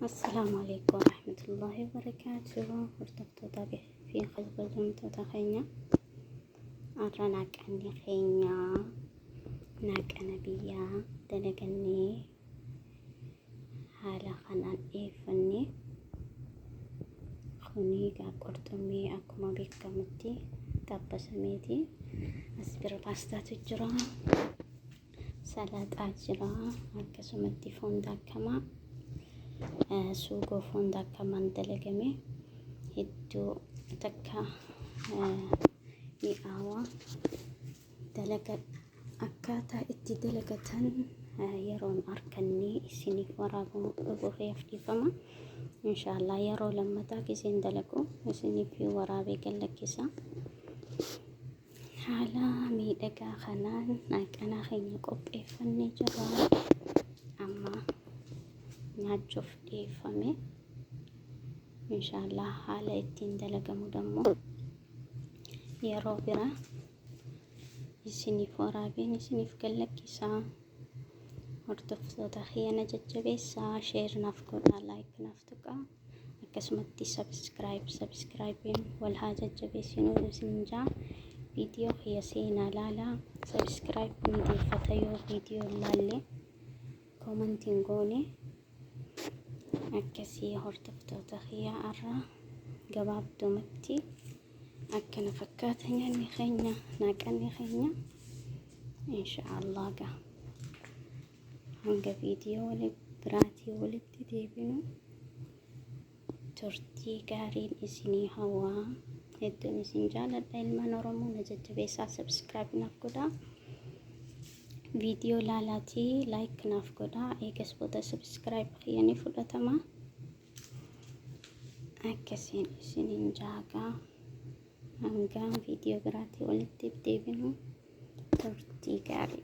السلام عليكم ورحمة الله وبركاته. hordoftoota fi kabajamtoota keenya har'a naaqanni keenya naaqana biyyaa dalagannee haala kanaan dhiyeeffanne kuni qurxummii akkuma beekamutti xabbasameeti. as bira paastaatu jira, salaaxaa jira, akkasumatti foon daakamaa suugoo foon daakamaan dalagame hedduu takka mi'aawaa dalaga akkaataa itti dalagatan yeroon arkannee isiniif waraabamu dhufuuf dhiifama. Inshaallah yeroo lammataa kiseen dalagu isiniif waraabee gallakkisa. haala miidhagaa kanaan naaqana keenya qopheeffannee jira. amma nyaachuuf dhiyeeffame. Inshaallah haala ittiin dalagamu dammoo yeroo bira isiniif waraabeen isiniif gallakkisaa. hordoftoota keenya jajjabeessaa, sheer naaf godhaa, laayik naaf tuqaa, akkasumatti sabskraayibiin wal haa jajjabeessinuu isin jaa. viidiyoo kiyya seenaa laalaa, sabskraayib miideeffata yoo viidiyoo laalle koomantiin goone. akkasii hordoftoota kiyya irra gabaabdumatti akkana fakkaata nyaanni keenya naaqanni keenya. inshaallah hanga viidiyoo biraatii walitti deebinu turtii gaariin isinii hawwaa. hedduun isin jaaladha. ilmaan oromoo na jajjabeessaa, sabskraayib naaf godhaa, viidiyoo laalaatii laayik naaf godhaa. eegas booda sabskraayib kiyyanii fudhatama. akkasiin isiniin jaagaa hanga viidiyoo biraatii walitti deebinu turtii gaarii.